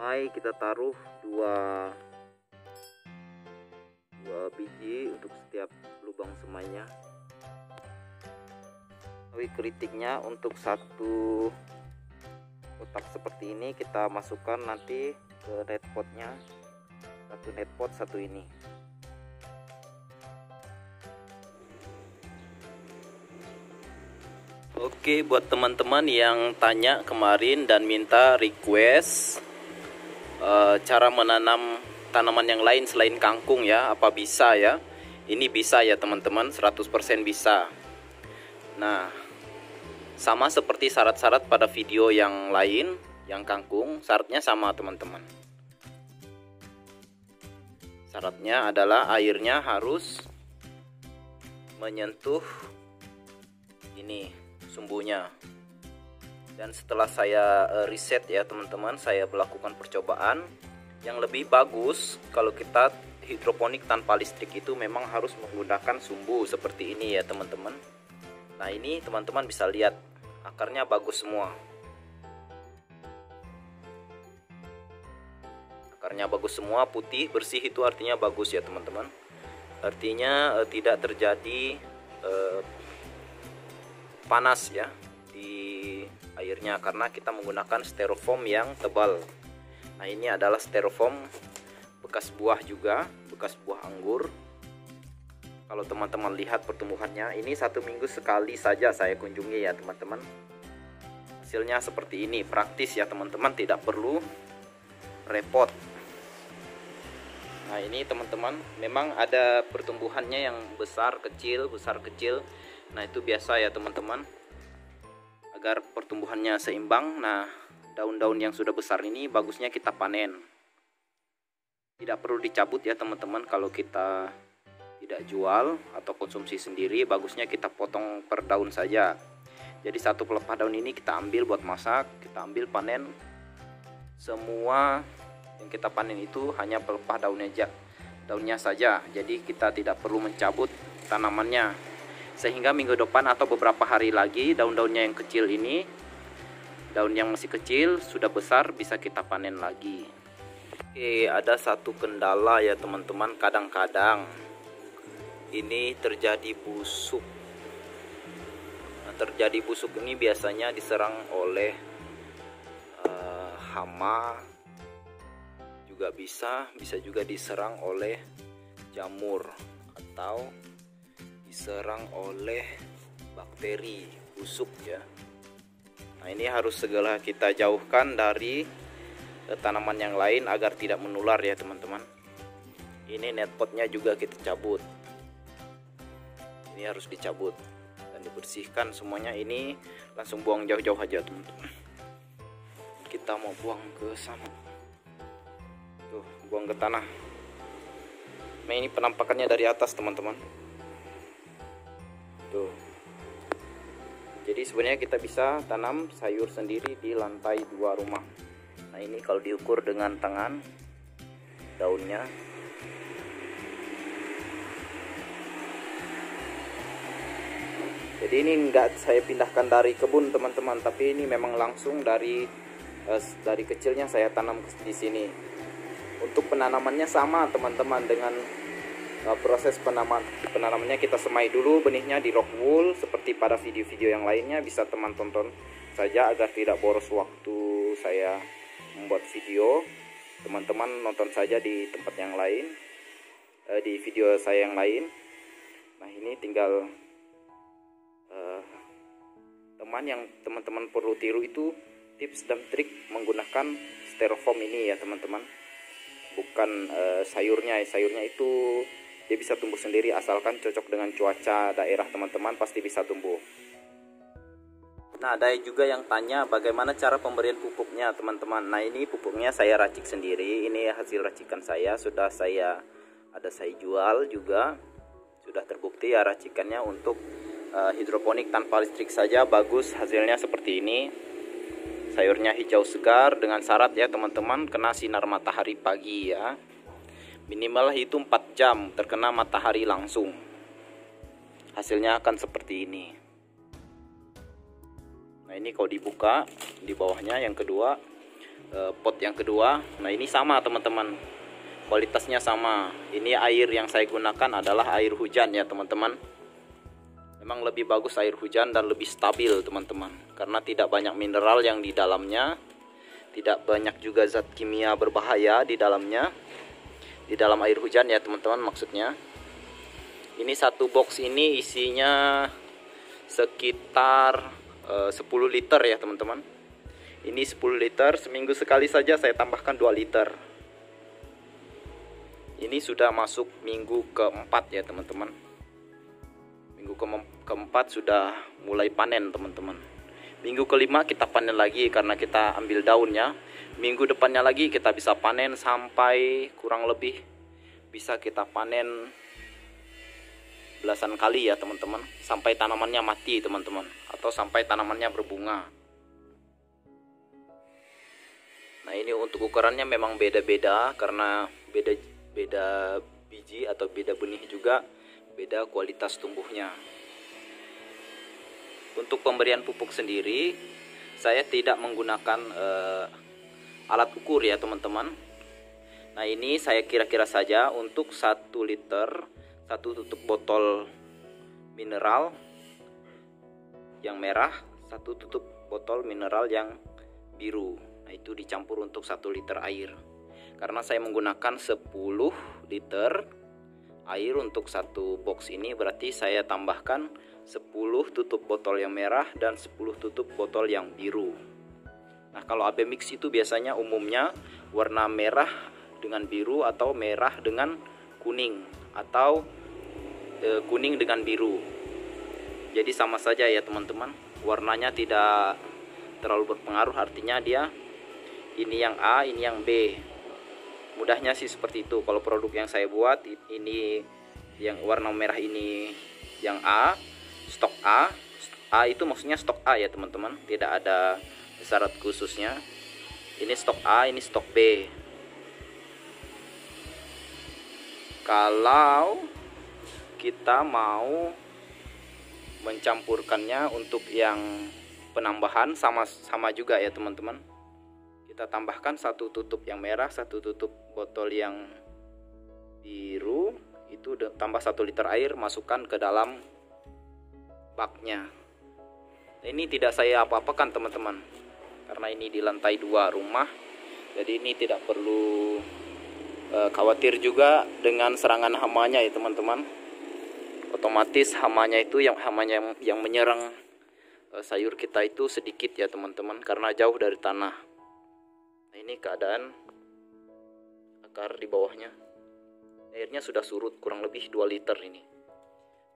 semai kita taruh dua biji untuk setiap lubang semainya. Tapi kritiknya untuk satu kotak seperti ini kita masukkan nanti ke net potnya, satu net pot satu ini. Oke, buat teman-teman yang tanya kemarin dan minta request cara menanam tanaman yang lain selain kangkung ya, apa bisa ya? Ini bisa ya teman-teman, 100% bisa. Nah, sama seperti syarat-syarat pada video yang lain, yang kangkung, syaratnya sama teman-teman. Syaratnya adalah airnya harus menyentuh ini sumbunya. Dan setelah saya riset ya teman-teman, saya melakukan percobaan. Yang lebih bagus kalau kita hidroponik tanpa listrik itu memang harus menggunakan sumbu seperti ini ya teman-teman. Nah ini teman-teman bisa lihat akarnya bagus semua. Akarnya bagus semua, putih, bersih, itu artinya bagus ya teman-teman. Artinya tidak terjadi panas ya di airnya karena kita menggunakan styrofoam yang tebal. Nah ini adalah styrofoam bekas buah juga, bekas buah anggur. Kalau teman-teman lihat pertumbuhannya, ini 1 minggu sekali saja saya kunjungi ya teman-teman. Hasilnya seperti ini, praktis ya teman-teman, tidak perlu repot. Nah ini teman-teman, memang ada pertumbuhannya yang besar kecil. Nah itu biasa ya teman-teman, agar pertumbuhannya seimbang. Nah daun-daun yang sudah besar ini bagusnya kita panen, tidak perlu dicabut ya teman-teman. Kalau kita tidak jual atau konsumsi sendiri, bagusnya kita potong per daun saja. Jadi satu pelepah daun ini kita ambil buat masak, kita ambil panen. Semua yang kita panen itu hanya pelepah daunnya saja. Jadi kita tidak perlu mencabut tanamannya, sehingga minggu depan atau beberapa hari lagi daun-daunnya yang kecil ini, daun yang masih kecil sudah besar, bisa kita panen lagi. Oke, ada satu kendala ya teman-teman, kadang-kadang ini terjadi busuk. Nah, terjadi busuk ini biasanya diserang oleh hama, juga bisa juga diserang oleh jamur atau diserang oleh bakteri busuk ya. Nah ini harus segera kita jauhkan dari tanaman yang lain agar tidak menular ya teman-teman. Ini net potnya juga kita cabut. Ini harus dicabut dan dibersihkan semuanya. Ini langsung buang jauh-jauh aja teman-teman. Kita mau buang ke sana. Tuh, buang ke tanah. Nah ini penampakannya dari atas teman-teman. Tuh. Jadi sebenarnya kita bisa tanam sayur sendiri di lantai 2 rumah. Nah ini kalau diukur dengan tangan daunnya. Jadi ini enggak saya pindahkan dari kebun teman-teman, tapi ini memang langsung dari kecilnya saya tanam di sini. Untuk penanamannya sama teman-teman dengan proses penanamannya, kita semai dulu benihnya di rock wool seperti pada video-video yang lainnya. Bisa teman tonton saja agar tidak boros waktu saya membuat video. Teman-teman nonton saja di tempat yang lain, di video saya yang lain. Nah ini tinggal teman yang teman-teman perlu tiru itu tips dan trik menggunakan styrofoam ini ya teman-teman. Bukan sayurnya itu dia bisa tumbuh sendiri asalkan cocok dengan cuaca daerah teman-teman, pasti bisa tumbuh. Nah ada juga yang tanya bagaimana cara pemberian pupuknya teman-teman. Nah ini pupuknya saya racik sendiri. Ini hasil racikan saya, sudah saya jual juga, sudah terbukti ya racikannya. Untuk hidroponik tanpa listrik saja bagus hasilnya seperti ini. Sayurnya hijau segar dengan syarat ya teman-teman kena sinar matahari pagi ya. Minimal itu 4 jam terkena matahari langsung. Hasilnya akan seperti ini. Nah ini kalau dibuka di bawahnya yang kedua pot yang kedua. Nah ini sama teman-teman, kualitasnya sama. Ini air yang saya gunakan adalah air hujan ya teman-teman. Memang lebih bagus air hujan dan lebih stabil teman-teman, karena tidak banyak mineral yang di dalamnya, tidak banyak juga zat kimia berbahaya di dalamnya, di dalam air hujan ya teman-teman maksudnya. Ini satu box ini isinya sekitar 10 liter ya teman-teman. Ini 10 liter, seminggu sekali saja saya tambahkan 2 liter. Ini sudah masuk minggu keempat ya teman-teman. Minggu keempat sudah mulai panen teman-teman. Minggu kelima kita panen lagi karena kita ambil daunnya. Minggu depannya lagi kita bisa panen sampai kurang lebih bisa kita panen belasan kali ya teman-teman, sampai tanamannya mati teman-teman, atau sampai tanamannya berbunga. Nah ini untuk ukurannya memang beda-beda karena beda biji atau beda benih juga, beda kualitas tumbuhnya. Untuk pemberian pupuk sendiri saya tidak menggunakan alat ukur ya teman-teman. Nah ini saya kira-kira saja untuk 1 liter, 1 tutup botol mineral yang merah, 1 tutup botol mineral yang biru. Nah itu dicampur untuk 1 liter air. Karena saya menggunakan 10 liter air untuk 1 box ini, berarti saya tambahkan 10 tutup botol yang merah dan 10 tutup botol yang biru. Nah kalau AB mix itu biasanya umumnya warna merah dengan biru atau merah dengan kuning atau kuning dengan biru. Jadi sama saja ya teman-teman, warnanya tidak terlalu berpengaruh, artinya dia ini yang A, ini yang B. Mudahnya sih seperti itu. Kalau produk yang saya buat ini yang warna merah ini yang A, stok A. A itu maksudnya stok A ya teman-teman, tidak ada syarat khususnya. Ini stok A, ini stok B. Kalau kita mau mencampurkannya untuk yang penambahan sama juga ya teman-teman. Kita tambahkan 1 tutup yang merah, 1 tutup botol yang biru, itu tambah 1 liter air, masukkan ke dalam baknya. Nah, ini tidak saya apa-apakan teman-teman, karena ini di lantai 2 rumah, jadi ini tidak perlu khawatir juga dengan serangan hamanya ya teman-teman. Otomatis hamanya itu yang menyerang sayur kita itu sedikit ya teman-teman, karena jauh dari tanah. Nah ini keadaan akar di bawahnya, airnya sudah surut kurang lebih 2 liter ini.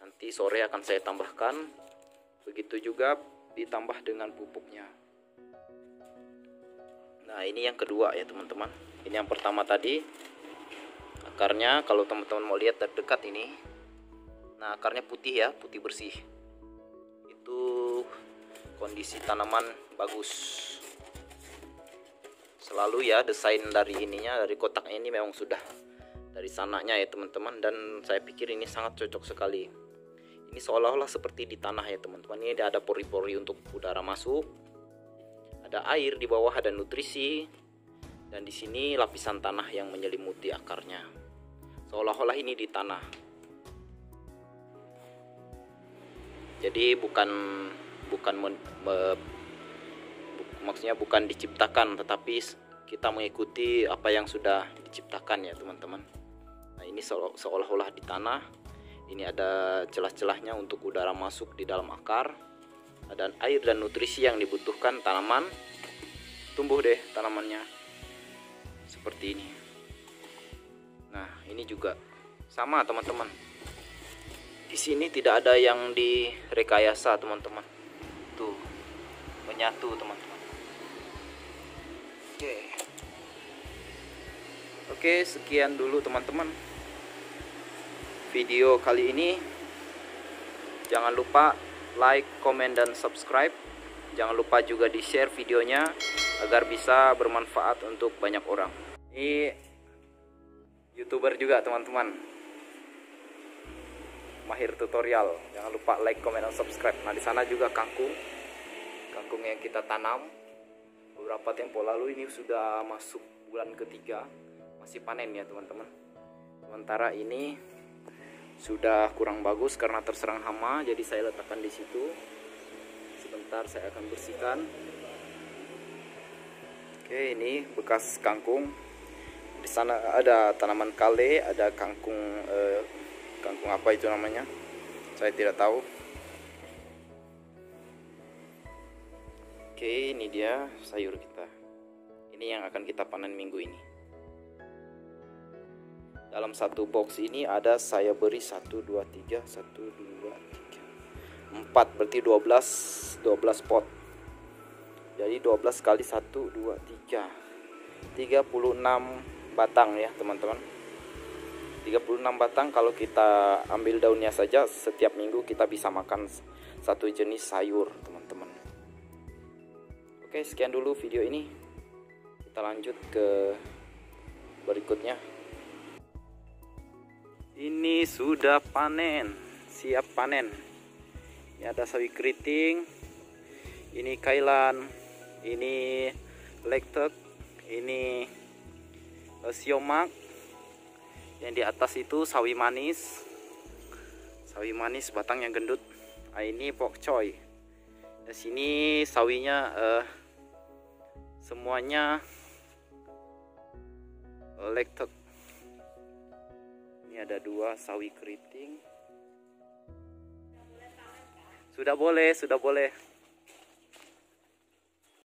Nanti sore akan saya tambahkan, begitu juga ditambah dengan pupuknya. Nah ini yang kedua ya teman-teman. Ini yang pertama tadi akarnya, kalau teman-teman mau lihat dari dekat ini, nah akarnya putih ya, putih bersih. Itu kondisi tanaman bagus. Selalu ya desain dari ininya, dari kotaknya ini memang sudah dari sananya ya teman-teman, dan saya pikir ini sangat cocok sekali. Ini seolah-olah seperti di tanah ya teman-teman. Ini ada pori-pori untuk udara masuk, ada air di bawah, ada nutrisi, dan di sini lapisan tanah yang menyelimuti akarnya. Seolah-olah ini di tanah. Jadi maksudnya bukan diciptakan, tetapi kita mengikuti apa yang sudah diciptakan ya teman-teman. Nah ini seolah-olah di tanah. Ini ada celah-celahnya untuk udara masuk di dalam akar, dan air dan nutrisi yang dibutuhkan tanaman. Tumbuh deh tanamannya seperti ini. Nah ini juga sama teman-teman. Di sini tidak ada yang direkayasa teman-teman. Tuh menyatu teman-teman. Oke, sekian dulu teman-teman video kali ini. Jangan lupa like, komen, dan subscribe. Jangan lupa juga di share videonya agar bisa bermanfaat untuk banyak orang. Ini YouTuber juga teman-teman, mahir tutorial. Jangan lupa like, komen, dan subscribe. Nah di sana juga kangkung yang kita tanam beberapa tempo lalu. Ini sudah masuk bulan ketiga, masih panen ya teman-teman. Sementara ini sudah kurang bagus karena terserang hama, jadi saya letakkan di situ. Sebentar saya akan bersihkan. Oke, ini bekas kangkung. Di sana ada tanaman kale, ada kangkung kangkung apa itu namanya, saya tidak tahu. Oke, ini dia sayur kita. Ini yang akan kita panen minggu ini. Dalam satu box ini ada, saya beri 1, 2, 3, 1, 2, 3, 4, berarti 12 pot. Jadi 12 kali 1, 2, 3, 36 batang ya teman-teman. 36 batang. Kalau kita ambil daunnya saja, setiap minggu kita bisa makan satu jenis sayur teman-teman. Oke, sekian dulu video ini. Kita lanjut ke berikutnya. Ini sudah panen, siap panen. Ini ada sawi keriting, ini kailan, ini lektek, ini siomak. Yang di atas itu sawi manis. Sawi manis batangnya gendut. Ini pokcoy. Di sini sawinya semuanya lektek. Ini ada 2 sawi keriting. Sudah boleh.